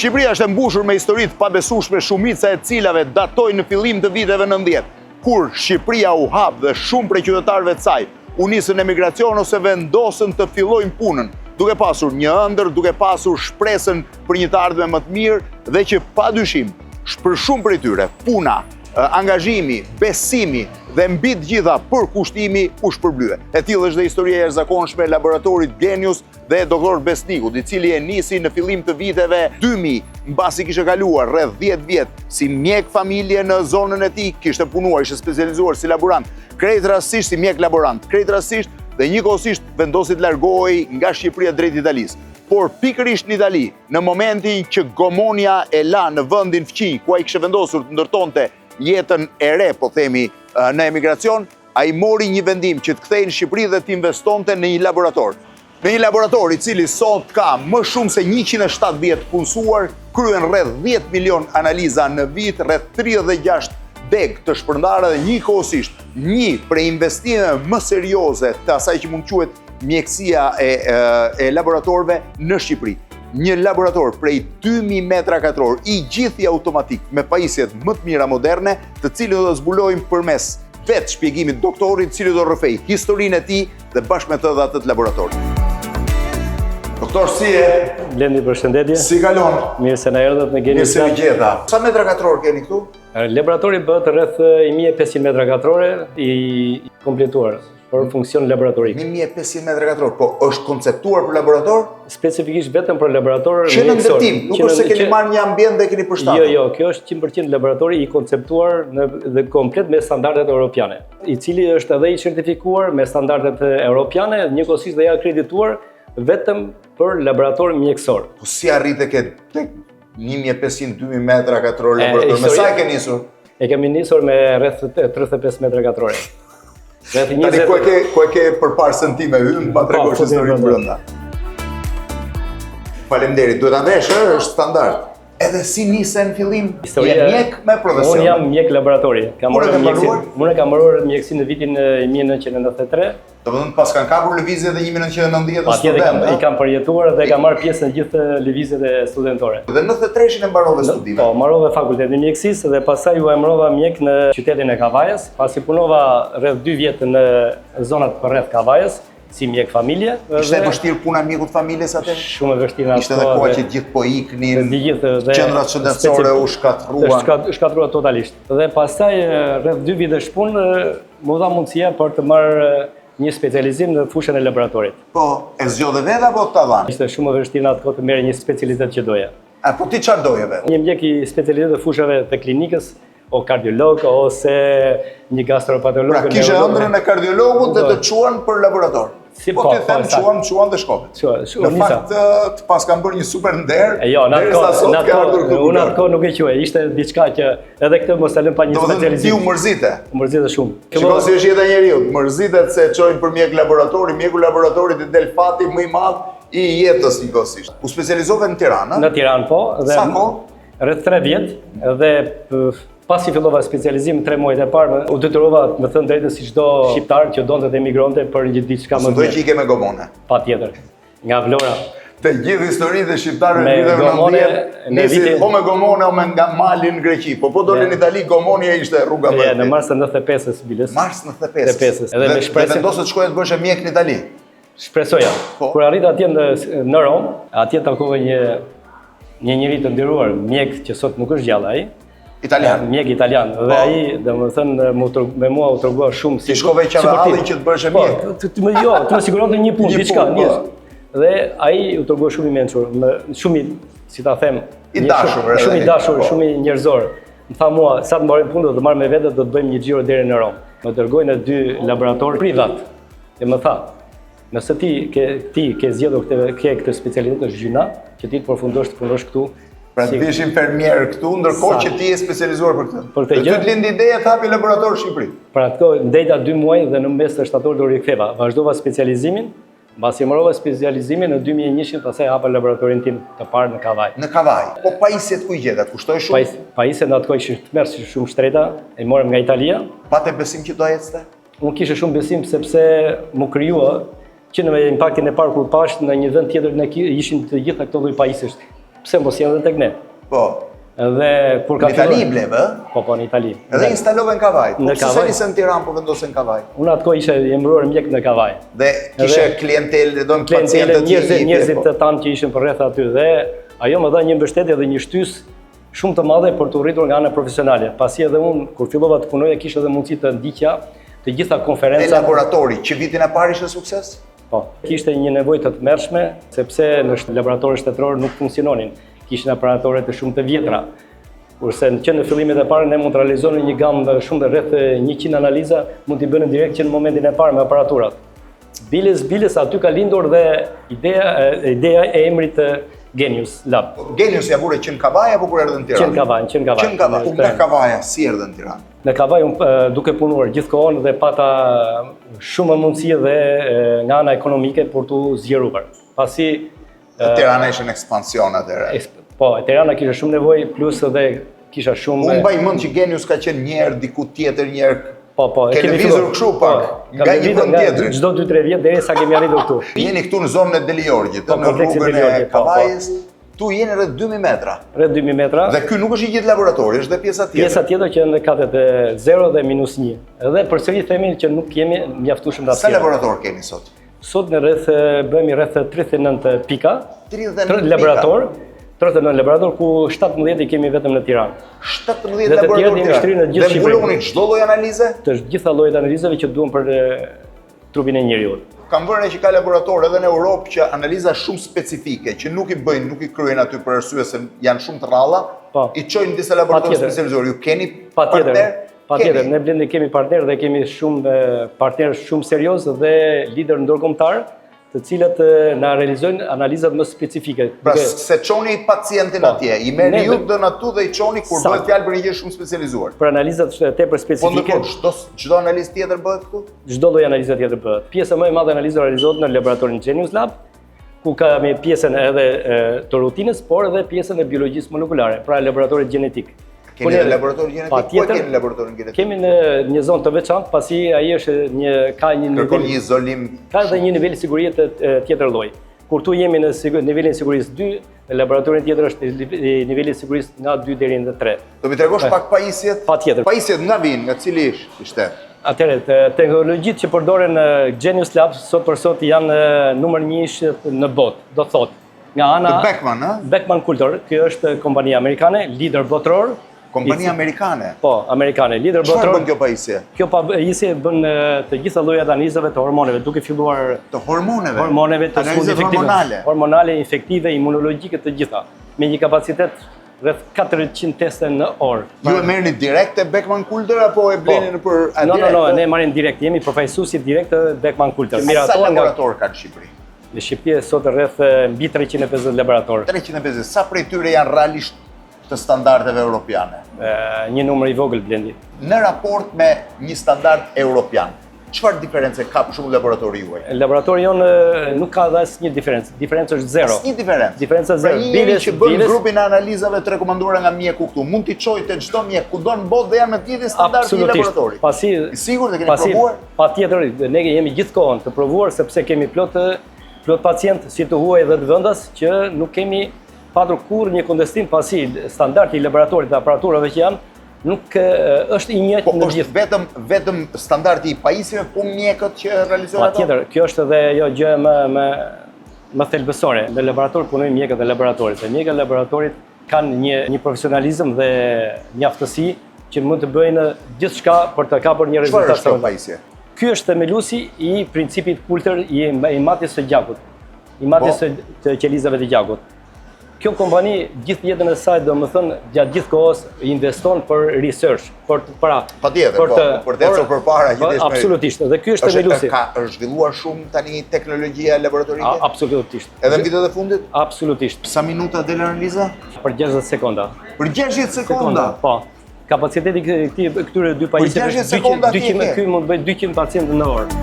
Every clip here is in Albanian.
Shqipëria është e mbushur me historitë pabesueshme, shumica e cilave datojnë në fillim të viteve 90, kur Shqipëria u hap dhe shumë prej qytetarëve të saj u nisën emigracion ose vendosën të fillojnë punën, duke pasur një ëndër, duke pasur shpresën për një të ardhme më të mirë dhe që padyshim, për shumë prej tyre, puna, angazhimi, besimi dhe mbi të gjitha përkushtimi u shpërblye. E tillë është dhe historia e jashtëzakonshme e laboratorit Genius dhe doktor Besnikut, i cili e nisi në fillim të viteve 2000, mbasi kishte kaluar rreth 10 vjet si mjek familje në zonën e tij, kishte punuar, ishte specializuar si laborant, krejtërasisht si mjek laborant, krejtërasisht dhe njëkohësisht vendosi të largohej nga Shqipëria drejt Italisë. Por pikërisht në Itali, në momentin që Gomonia e la në vendin fqij, ku ai kishte vendosur të ndërtonte jetën e re, po themi, në emigracion, ai mori një vendim që të kthehej në Shqipëri dhe të investonte në një laborator. Në një laborator i cili sot ka më shumë se 170 punësuar, kryen rreth 10 milion analiza në vit, rreth 36 deg të shpërndarë dhe njëkohësisht një prej investimeve më serioze të asaj që mund quhet mjekësia e laboratorëve në Shqipëri. Një laborator prej 2000 metra katror, i gjithë automatik, me pajisjet më të mira moderne, të cilin do të zbulojmë përmes vetë shpjegimit doktorit, cili do rrëfej historinë e tij dhe bashkë me të dhe atë të laboratorit. Doktor, si e? Blendi, përshëndetje. Si kalon? Mirë se na erdhët në Genius. Mirë se u gjeta. Sa metra katror keni këtu? Laboratori bëhet rreth 1500 metra katrore i kompletuar për funksion laboratorik. 1500 metra katror, po është konceptuar për laborator? Specifikisht vetëm për laborator që në ndërtim, nuk është se keni marrë një ambient dhe keni përshtatur. Jo, kjo është 100% laboratori i konceptuar dhe komplet me standardet europiane, i cili është edhe i certifikuar me standardet europiane, njëkohësisht dhe i akredituar vetëm për laborator mjekësor. Po si arrite këtë 1500-2000 metra katror laborator? Me sa e ke nisur? E kemi nisur me rreth 35 metra katrore. Tani ku e ke përparsën time hymë, pa tregosh historinë brenda. Faleminderit, duhet ta vesh, është standard. Edhe si nise në fillim? Je mjek me profesion? Unë jam mjek laboratori. Unë kam mbaruar mjekësinë në vitin 1993. Domethënë pas kanë kapur lëvizjet e 1990 të studentëve. I kam përjetuar dhe kam marrë pjesë në gjithë lëvizjet e studentore. Dhe në 93-shin e mbarove studimet? Po, mbarova fakultetin e mjekësisë dhe pastaj u emërova mjek në qytetin e Kavajës, pasi punova rreth 2 vjet në zonat përreth Kavajës si mjek familje. Ishte e vështirë puna e mjekut familjes atë? Shumë e vështirë. Ishte edhe koha që gjithë po iknin, qendrat shëndetësore u shkatruan. Shkatrua totalisht. Dhe pastaj rreth 2 vitesh punë më dha mundësia për të marrë një specializim në fushën e laboratorit. Po, e zgjodhe vetë apo ta dhanë? Ishte shumë e vështirë në atë kohë të merre një specialitet që doja. Po ti çfarë doje vetë? Një mjek i specialitet të fushave të klinikës, o kardiolog ose një gastropatolog. Pra kishe ëndrrën e kardiologut dhe të çuan për laborator. Po ti them çuan dhe shkopet. Në fakt të pas kam bërë një super nder. Jo, në atë kohë nuk e quaj, ishte diçka që edhe këtë mos ta lëm pa një specializim. Ti u mërzite. Mërzite shumë. Shikoj si është jeta e njeriu, mërzitet se çojnë për mjek laboratori, mjeku laboratorit i del fati më i madh i jetës njëkohësisht. U specializove në Tiranë? Në Tiranë po, dhe sa kohë? Rreth 3 vjet dhe pasi fillova specializim 3 muajt e parë, u detyrova të më thënë drejtën si çdo shqiptar që donte të emigronte për një diçka më të mirë. Do që ike me Gomone? Patjetër. Nga Vlora. Të gjithë historitë e shqiptarëve në viteve 90 o me Gomone o me nga Mali në Greqi. Po dolën në Itali, Gomonia ishte rruga më e në mars 95-s bilës. Mars 95-s. Edhe me shpresë vendosë të shkoje të bësh mjek në Itali. Shpresoja. Kur arrit atje në Rom, atje takova një njeri të nderuar, mjek që sot nuk është gjallë ai. Italian. Mjek italian. Dhe ai, domethënë, me mua u tregua shumë si. Ti shkove qave hallin që të bësh mjek. Jo, të më siguronte një punë, diçka, Dhe ai u tregua shumë i mençur, shumë si ta them, i dashur, shumë i dashur, shumë i njerëzor. Më tha mua, sa të marrim punë do të marr me vete, do të bëjmë një xhiro deri në Rom. Më dërgoi në 2 laborator privat. Dhe më tha, nëse ti ke zgjedhur këtë specialitet është gjyna, që ti të përfundosh të punosh këtu. Pra të bish infermier këtu, ndërkohë që ti je specializuar për këtë. Për ty të lindi ideja të hapi laborator në Shqipëri. Pra atë kohë ndejta 2 muaj dhe në mes të shtatorit do riktheva. Vazhdova specializimin, mbasi mbarova specializimin në 2001, pastaj hapa laboratorin tim të parë në Kavaj. Në Kavaj. Po pajisjet ku i gjeta? Kushtoi shumë? Pajisjet në atë kohë ishin të mërshë shumë shtreta, e morëm nga Italia. Pate besim që do ecte? Unë kishe shumë besim sepse më krijua që në impaktin e parë kur pash në një vend tjetër ne ishin të gjitha këto lloj pajisësh. Pse mos janë edhe tek ne? Po. Edhe kur ka Në Itali bleve, Po, në Itali. edhe instalove në Kavaj. Po Në pse Kavaj. nisën në Tiranë po vendosen në Kavaj? Unë atko ishe emëruar mjek në Kavaj. Dhe kishe klientelë, do në Klientele, pacientët njerëzit të tanë që ishin për rreth aty dhe ajo më dha një mbështetje dhe një shtys shumë të madhe për të rritur nga ana profesionale. Pasi edhe unë kur fillova të punoja kisha edhe mundësi të ndiqja të gjitha E konferencat. laboratori, që vitin e parë ishte sukses? Po, kishte një nevojë të tmerrshme sepse në laboratorët shtetëror nuk funksiononin. Kishin aparatore të shumë të vjetra. Kurse që në fillimet e parë ne mund të realizonin një gamë shumë të rreth 100 analiza, mund t'i bënin direkt që në momentin e parë me aparaturat. Biles aty ka lindur dhe ideja e emrit Genius Lab. Genius ja vure që në Kavaj apo kur erdhe në Tiranë? Që në Kavaj. Që në Kavaj. Nga Kavaja, si erdhe në Tiranë? Në Kavaj duke punuar gjithkohon dhe pata shumë mundësi dhe nga ana ekonomike për t'u zgjeruar. Pasi Tirana ishte në ekspansion atëherë. Po, Tirana kisha shumë nevojë plus edhe kisha shumë. Unë mbaj mend që Genius ka qenë një herë diku tjetër, një herë Po, ke lëvizur kështu pak, nga një vend tjetër. Çdo 2-3 vjet derisa kemi arritur këtu. Jeni këtu në zonën e Deliorgjit, në kompleksin rrugën e Deliorgjit, po, Kavajës. Tu jeni rreth 2000 metra. Rreth 2000 metra. Dhe ky nuk është i gjithë laboratori, është dhe pjesa tjetër. Pjesa tjetër që në katet e 0 dhe -1. Edhe përsëri themi që nuk kemi mjaftueshëm Sa datësira. laborator keni sot? Sot në bëhemi rreth 39 pika. 39 laborator. 39 laborator ku 17 i kemi vetëm në Tiranë. 17 Dhe të tjerë laborator jemi shtrinë në gjithë Dhe mbuloni çdo lloj analize? Të gjitha llojet analizave që duhen për trupin e njeriut. Kam vënë që ka laboratorë edhe në Europë që analiza shumë specifike, që nuk i bëjnë, nuk i kryejnë aty për arsye se janë shumë të rralla, i çojnë disa laboratorë specializuar. Ju keni partner? Patjetër, ne Blendi kemi partner dhe kemi shumë partner shumë serioz dhe lider ndërkombëtar, të cilët na realizojnë analizat më specifike. Pra se çoni pacientin atje, i merrni ju dën atu dhe i çoni kur bëhet fjalë për një gjë shumë specializuar. Për analizat tepër specifike. Po çdo analizë tjetër bëhet këtu? Çdo lloj analize tjetër bëhet. Pjesa më e madhe e analizave realizohet në laboratorin Genius Lab, ku kemi pjesën edhe të rutinës, por edhe pjesën e biologjisë molekulare, pra laboratorit gjenetik. Keni në laborator gjenetik? Ku keni në laboratorin gjenetik? Kemi në një zonë të veçantë, pasi ai është ka një nivel. Kërkon një izolim. Ka edhe një nivel sigurie të tjetër lloj. Kur tu jemi në nivelin sigurisë 2, në laboratorin tjetër është niveli sigurisë nga 2 deri në 3. Do mi tregosh pak pajisjet? Patjetër. Pajisjet nga vinë, nga cili ishte? Atëherë, teknologjitë që përdoren në Genius Lab sot për sot janë numër 1 në botë, do thotë. Nga ana Beckman Coulter, kjo është kompania amerikane, lider botror. Kompania amerikane? Po, amerikane, lider botror. Çfarë bën kjo pajisje? Kjo pajisje bën të gjitha llojet analizave të hormoneve, duke filluar të hormoneve. Hormoneve të hormonale. Hormonale, infektive, imunologjike të gjitha, me një kapacitet rreth 400 teste në orë. Ju e merrni direkt te Beckman Coulter apo e bleni për No, ne marrim direkt, jemi përfaqësuesi direkt të Beckman Coulter. Sa laborator ka në Shqipëri? Në Shqipëri sot rreth mbi 350 laboratorë. 350. Sa prej tyre janë realisht të standardeve europiane? Një numër i vogël Blendi. Në raport me një standard europian, çfarë diferencë ka për shembull laboratori juaj? Laboratori jonë nuk ka asnjë diferencë. Diferenca është zero. Asnjë diferencë. Diferenca zero. Bile që bën grupin e analizave të rekomanduara nga mjeku këtu, mund t'i çojë te çdo mjek kudo në botë dhe janë me të njëjtin standard në laboratori. Pasi sigurt e keni provuar? Patjetër, ne jemi gjithkohon të provuar sepse kemi plot pacient si të huaj dhe të vendas që nuk kemi patur kurrë një kontestim, pasi standardi i laboratorit dhe aparaturave që janë nuk është i njëjtë në gjithë. Po është vetëm standardi i pajisjeve, po mjekët që realizojnë ato? Patjetër, kjo është edhe ajo gjë më thelbësore. Në laborator punojnë mjekët e laboratorit. Dhe mjekët e laboratorit kanë një profesionalizëm dhe një aftësi që mund të bëjnë gjithçka për të kapur një rezultat. Çfarë është kjo pajisje? Ky është themeluesi i principit Coulter i matjes së gjakut, i matjes të qelizave të gjakut. Kjo kompani gjithë jetën e saj, domethënë gjatë gjithë kohës investon për research, për patjetër, për të ecur përpara gjithë. Absolutisht. Dhe ky është themeluesi. Është zhvilluar shumë tani teknologjia laboratorike? Absolutisht. Edhe në vitet e fundit? Absolutisht. Sa minuta del analiza? Për 60 sekonda. Për 60 sekonda? Po. Kapaciteti këtyre dy pajisjeve është 200, ky mund të bëjë 200 pacientë në orë.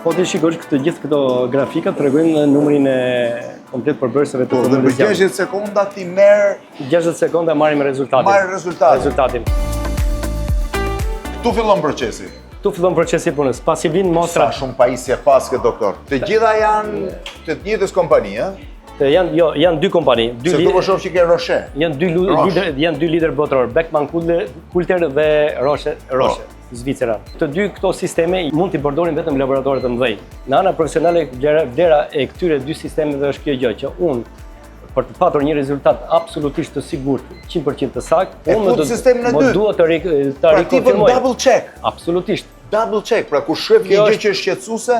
Po të shikosh gjithë këto grafika tregojnë numrin e komplet përbërësve të fundit. Për 60 sekonda ti merr 60 sekonda marrim rezultatin. Marr rezultatin. Rezultatin. Ktu fillon procesi. Këtu fillon procesi i punës. Pasi vin mostra, Sa shumë pajisje pas këtë doktor. Të gjitha janë të njëjtës kompani, ë? janë dy kompani, Se këtu po shoh që ke Roche. janë dy lider botror, Beckman Coulter dhe Roche, Zvicera. Të dy këto sisteme mund t'i përdorin vetëm laboratorët të mëdhenj. Në ana profesionale vlera e këtyre dy sistemeve është kjo gjë që unë për të patur një rezultat absolutisht të sigurt, 100% të saktë, unë më duhet të rikonfirmoj. Double check. Absolutisht. Double check, pra kur shef një gjë që është shqetësuese,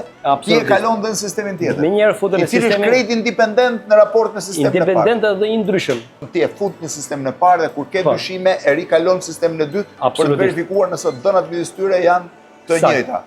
ti e kalon dhe në sistemin tjetër. Me njerë futën në sistemin... I cili është krejt independent në raport me sistemin e parë. Independent dhe i ndryshëm. Ti e fut në sistemin e parë dhe kur ke dyshime, e rikalon sistemin e dytë për të verifikuar nëse dënat midis tyre janë të njëjta.